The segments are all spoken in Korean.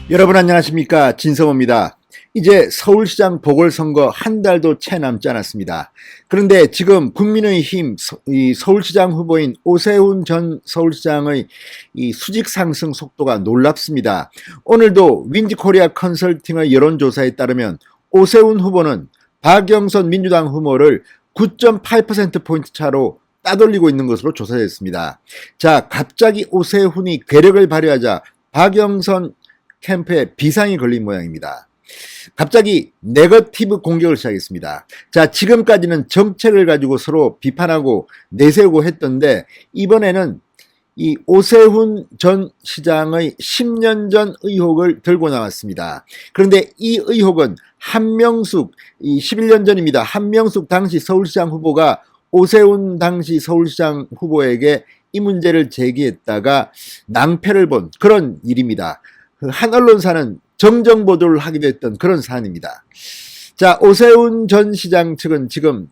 여러분 안녕하십니까, 진성호입니다. 이제 서울시장 보궐선거 한 달도 채 남지 않았습니다. 그런데 지금 국민의힘 이 서울시장 후보인 오세훈 전 서울시장의 이 수직 상승 속도가 놀랍습니다. 오늘도 윈지코리아 컨설팅의 여론조사에 따르면 오세훈 후보는 박영선 민주당 후보를 9.8%포인트 차로 따돌리고 있는 것으로 조사됐습니다. 자, 갑자기 오세훈이 괴력을 발휘하자 박영선 캠프에 비상이 걸린 모양입니다. 갑자기 네거티브 공격을 시작했습니다. 자, 지금까지는 정책을 가지고 서로 비판하고 내세우고 했던데 이번에는 이 오세훈 전 시장의 10년 전 의혹을 들고 나왔습니다. 그런데 이 의혹은 한명숙, 11년 전입니다. 한명숙 당시 서울시장 후보가 오세훈 당시 서울시장 후보에게 이 문제를 제기했다가 낭패를 본 그런 일입니다. 한 언론사는 정정 보도를 하기도 했던 그런 사안입니다. 자, 오세훈 전 시장 측은 지금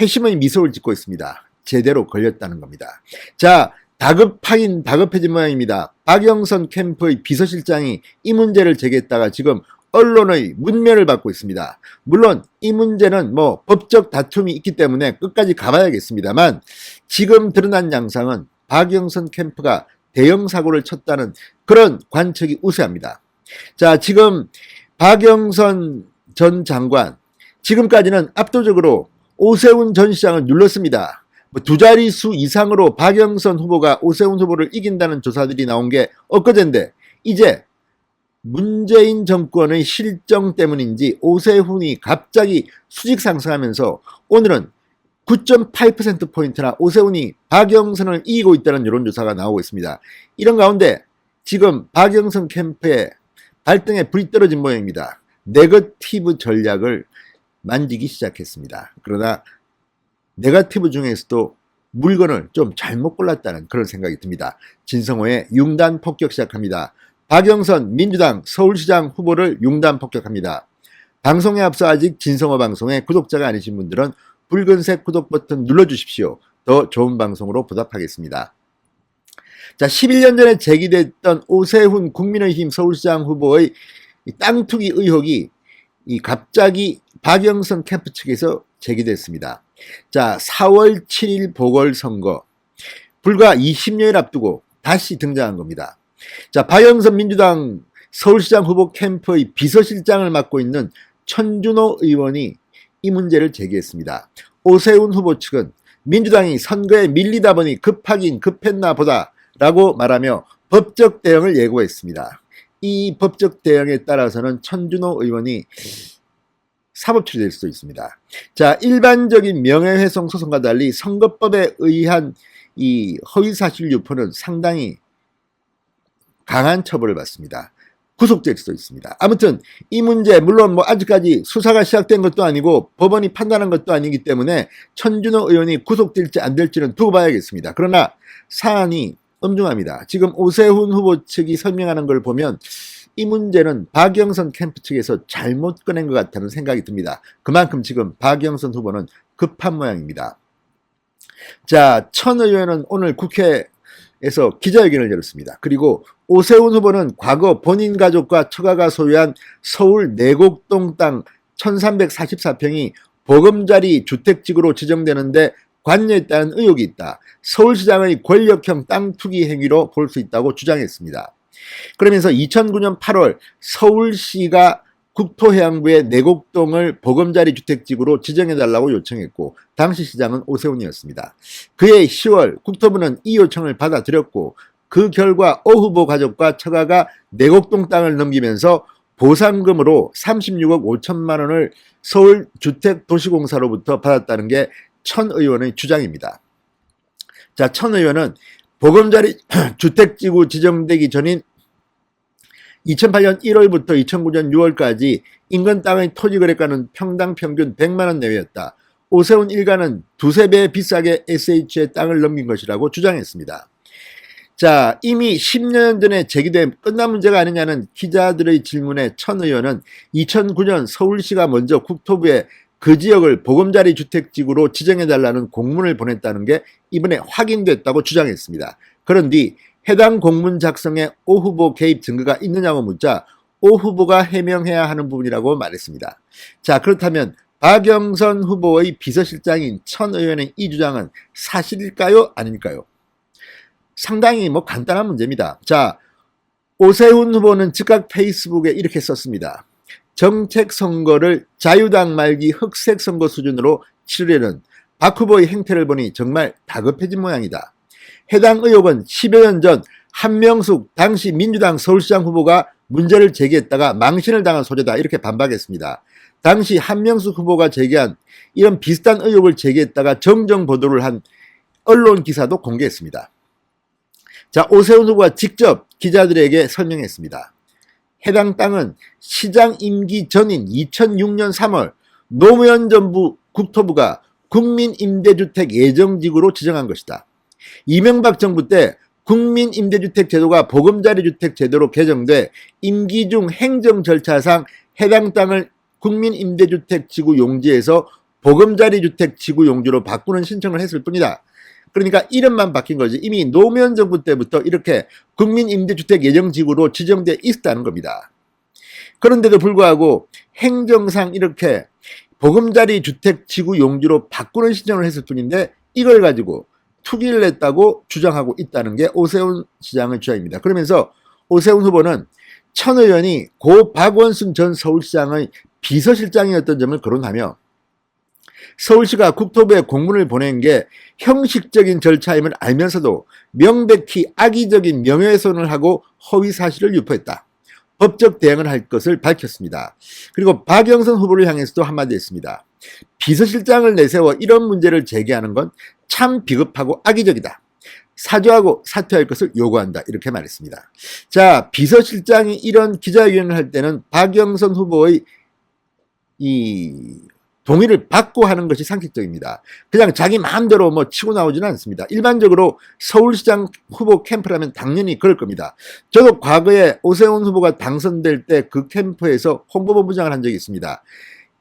회심의 미소를 짓고 있습니다. 제대로 걸렸다는 겁니다. 자, 다급하긴 다급해진 모양입니다. 박영선 캠프의 비서실장이 이 문제를 제기했다가 지금 언론의 문면을 받고 있습니다. 물론 이 문제는 뭐 법적 다툼이 있기 때문에 끝까지 가봐야겠습니다만 지금 드러난 양상은 박영선 캠프가 대형 사고를 쳤다는 그런 관측이 우세합니다. 자, 지금 박영선 전 장관 지금까지는 압도적으로 오세훈 전 시장을 눌렀습니다. 두 자릿수 이상으로 박영선 후보가 오세훈 후보를 이긴다는 조사들이 나온 게 엊그제인데 이제 문재인 정권의 실정 때문인지 오세훈이 갑자기 수직 상승하면서 오늘은 9.8%포인트나 오세훈이 박영선을 이기고 있다는 여론조사가 나오고 있습니다. 이런 가운데 지금 박영선 캠프에 발등에 불이 떨어진 모양입니다. 네거티브 전략을 만지기 시작했습니다. 그러나 네거티브 중에서도 물건을 좀 잘못 골랐다는 그런 생각이 듭니다. 진성호의 융단 폭격 시작합니다. 박영선 민주당 서울시장 후보를 융단 폭격합니다. 방송에 앞서 아직 진성호 방송의 구독자가 아니신 분들은 붉은색 구독 버튼 눌러주십시오. 더 좋은 방송으로 보답하겠습니다. 자, 11년 전에 제기됐던 오세훈 국민의힘 서울시장 후보의 땅 투기 의혹이 갑자기 박영선 캠프 측에서 제기됐습니다. 자, 4월 7일 보궐선거 불과 20여일 앞두고 다시 등장한 겁니다. 자, 박영선 민주당 서울시장 후보 캠프의 비서실장을 맡고 있는 천준호 의원이 이 문제를 제기했습니다. 오세훈 후보 측은 민주당이 선거에 밀리다 보니 급하긴 급했나 보다 라고 말하며 법적 대응을 예고했습니다. 이 법적 대응에 따라서는 천준호 의원이 사법 처리될 수도 있습니다. 자, 일반적인 명예훼손 소송과 달리 선거법에 의한 이 허위사실 유포는 상당히 강한 처벌을 받습니다. 구속될 수도 있습니다. 아무튼 이 문제 물론 뭐 아직까지 수사가 시작된 것도 아니고 법원이 판단한 것도 아니기 때문에 천준호 의원이 구속될지 안 될지는 두고 봐야겠습니다. 그러나 사안이 엄중합니다. 지금 오세훈 후보 측이 설명하는 걸 보면 이 문제는 박영선 캠프 측에서 잘못 꺼낸 것 같다는 생각이 듭니다. 그만큼 지금 박영선 후보는 급한 모양입니다. 자, 천 의원은 오늘 국회에서 기자회견을 열었습니다. 그리고 오세훈 후보는 과거 본인 가족과 처가가 소유한 서울 내곡동 땅 1344평이 보금자리 주택지구로 지정되는데 관여했다는 의혹이 있다. 서울시장의 권력형 땅 투기 행위로 볼 수 있다고 주장했습니다. 그러면서 2009년 8월 서울시가 국토해양부의 내곡동을 보금자리 주택지구로 지정해달라고 요청했고 당시 시장은 오세훈이었습니다. 그해 10월 국토부는 이 요청을 받아들였고 그 결과 오 후보 가족과 처가가 내곡동 땅을 넘기면서 보상금으로 36억 5천만 원을 서울주택도시공사로부터 받았다는 게 천 의원의 주장입니다. 자, 천 의원은 보금자리 주택지구 지정되기 전인 2008년 1월부터 2009년 6월까지 인근 땅의 토지거래가는 평당 평균 100만 원 내외였다. 오세훈 일가는 두세 배 비싸게 SH의 땅을 넘긴 것이라고 주장했습니다. 자, 이미 10년 전에 제기된 끝난 문제가 아니냐는 기자들의 질문에 천 의원은 2009년 서울시가 먼저 국토부에 그 지역을 보금자리 주택지구로 지정해달라는 공문을 보냈다는 게 이번에 확인됐다고 주장했습니다. 그런 뒤 해당 공문 작성에 오 후보 개입 증거가 있느냐고 묻자 오 후보가 해명해야 하는 부분이라고 말했습니다. 자, 그렇다면 박영선 후보의 비서실장인 천 의원의 이 주장은 사실일까요? 아닐까요? 상당히 간단한 문제입니다. 자, 오세훈 후보는 즉각 페이스북에 이렇게 썼습니다. 정책 선거를 자유당 말기 흑색 선거 수준으로 치르려는 박 후보의 행태를 보니 정말 다급해진 모양이다. 해당 의혹은 10여 년 전 한명숙 당시 민주당 서울시장 후보가 문제를 제기했다가 망신을 당한 소재다, 이렇게 반박했습니다. 당시 한명숙 후보가 제기한 이런 비슷한 의혹을 제기했다가 정정 보도를 한 언론 기사도 공개했습니다. 자, 오세훈 후보가 직접 기자들에게 설명했습니다. 해당 땅은 시장 임기 전인 2006년 3월 노무현 정부 국토부가 국민임대주택 예정지구로 지정한 것이다. 이명박 정부 때 국민임대주택 제도가 보금자리주택 제도로 개정돼 임기 중 행정 절차상 해당 땅을 국민임대주택 지구 용지에서 보금자리주택 지구 용지로 바꾸는 신청을 했을 뿐이다. 그러니까 이름만 바뀐 거지 이미 노무현 정부 때부터 이렇게 국민임대주택 예정지구로 지정돼 있었다는 겁니다. 그런데도 불구하고 행정상 이렇게 보금자리주택 지구 용지로 바꾸는 신청을 했을 뿐인데 이걸 가지고 투기를 냈다고 주장하고 있다는 게 오세훈 시장의 주장입니다. 그러면서 오세훈 후보는 천 의원이 고 박원순 전 서울시장의 비서실장이었던 점을 거론하며 서울시가 국토부에 공문을 보낸 게 형식적인 절차임을 알면서도 명백히 악의적인 명예훼손을 하고 허위사실을 유포했다. 법적 대응을 할 것을 밝혔습니다. 그리고 박영선 후보를 향해서도 한마디 했습니다. 비서실장을 내세워 이런 문제를 제기하는 건 참 비겁하고 악의적이다. 사죄하고 사퇴할 것을 요구한다. 이렇게 말했습니다. 자, 비서실장이 이런 기자회견을 할 때는 박영선 후보의 이 동의를 받고 하는 것이 상식적입니다. 그냥 자기 마음대로 치고 나오지는 않습니다. 일반적으로 서울시장 후보 캠프라면 당연히 그럴 겁니다. 저도 과거에 오세훈 후보가 당선될 때 그 캠프에서 홍보본부장을 한 적이 있습니다.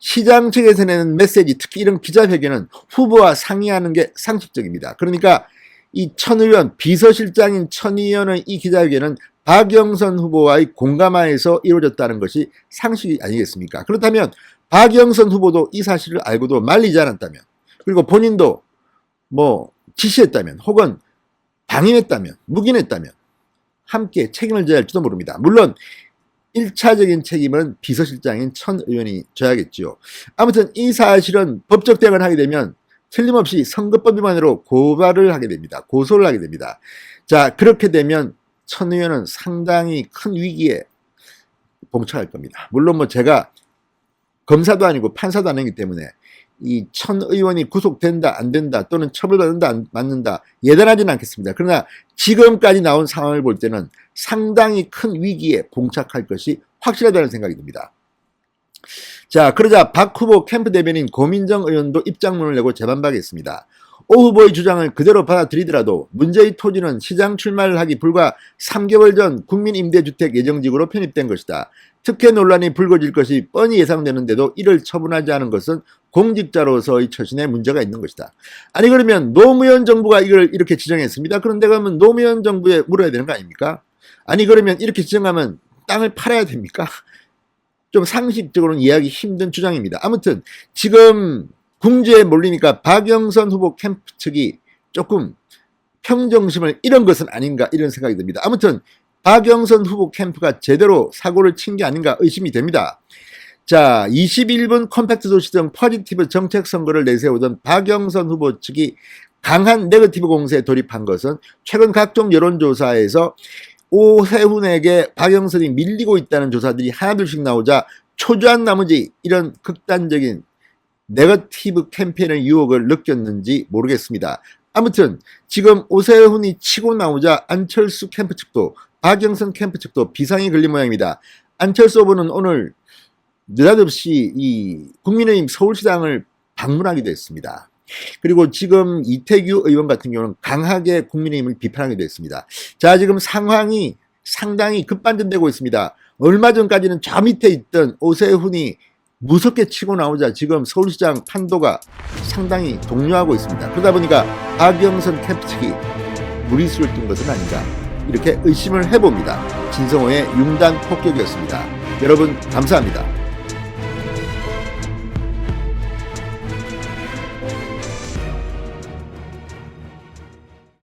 시장 측에서 내는 메시지, 특히 이런 기자회견은 후보와 상의하는 게 상식적입니다. 그러니까 이 천 의원, 비서실장인 천 의원의 이 기자회견은 박영선 후보와의 공감하에서 이루어졌다는 것이 상식이 아니겠습니까? 그렇다면 박영선 후보도 이 사실을 알고도 말리지 않았다면, 그리고 본인도 지시했다면, 혹은 방임했다면, 묵인했다면 함께 책임을 져야 할지도 모릅니다. 물론 1차적인 책임은 비서실장인 천 의원이 져야겠죠. 아무튼 이 사실은 법적 대응을 하게 되면 틀림없이 선거법 위반으로 고발을 하게 됩니다. 고소를 하게 됩니다. 자, 그렇게 되면 천 의원은 상당히 큰 위기에 봉착할 겁니다. 물론 제가 검사도 아니고 판사도 아니기 때문에 이 천 의원이 구속된다 안 된다 또는 처벌받는다 안 받는다 예단하지는 않겠습니다. 그러나 지금까지 나온 상황을 볼 때는 상당히 큰 위기에 봉착할 것이 확실하다는 생각이 듭니다. 자, 그러자 박 후보 캠프 대변인 고민정 의원도 입장문을 내고 재반박했습니다. 오 후보의 주장을 그대로 받아들이더라도 문제의 토지는 시장 출마를 하기 불과 3개월 전 국민임대주택 예정지구로 편입된 것이다. 특혜 논란이 불거질 것이 뻔히 예상되는데도 이를 처분하지 않은 것은 공직자로서의 처신에 문제가 있는 것이다. 아니 그러면 노무현 정부가 이걸 이렇게 지정했습니다. 그런데 그러면 노무현 정부에 물어야 되는 거 아닙니까? 아니 그러면 이렇게 지정하면 땅을 팔아야 됩니까? 좀 상식적으로는 이해하기 힘든 주장입니다. 아무튼 지금 궁지에 몰리니까 박영선 후보 캠프 측이 조금 평정심을 잃은 것은 아닌가 이런 생각이 듭니다. 아무튼 박영선 후보 캠프가 제대로 사고를 친 게 아닌가 의심이 됩니다. 자, 21분 컴팩트 도시 등 포지티브 정책 선거를 내세우던 박영선 후보 측이 강한 네거티브 공세에 돌입한 것은 최근 각종 여론조사에서 오세훈에게 박영선이 밀리고 있다는 조사들이 하나둘씩 나오자 초조한 나머지 이런 극단적인 네거티브 캠페인의 유혹을 느꼈는지 모르겠습니다. 아무튼 지금 오세훈이 치고 나오자 안철수 캠프 측도 박영선 캠프 측도 비상이 걸린 모양입니다. 안철수 후보는 오늘 느닷없이 이 국민의힘 서울시장을 방문하기도 했습니다. 그리고 지금 이태규 의원 같은 경우는 강하게 국민의힘을 비판하기도 했습니다. 자, 지금 상황이 상당히 급반전되고 있습니다. 얼마 전까지는 저 밑에 있던 오세훈이 무섭게 치고 나오자 지금 서울시장 판도가 상당히 동요하고 있습니다. 그러다 보니까 박영선 캠프 측이 무리수를 둔 것은 아닌가 이렇게 의심을 해봅니다. 진성호의 융단 폭격이었습니다. 여러분 감사합니다.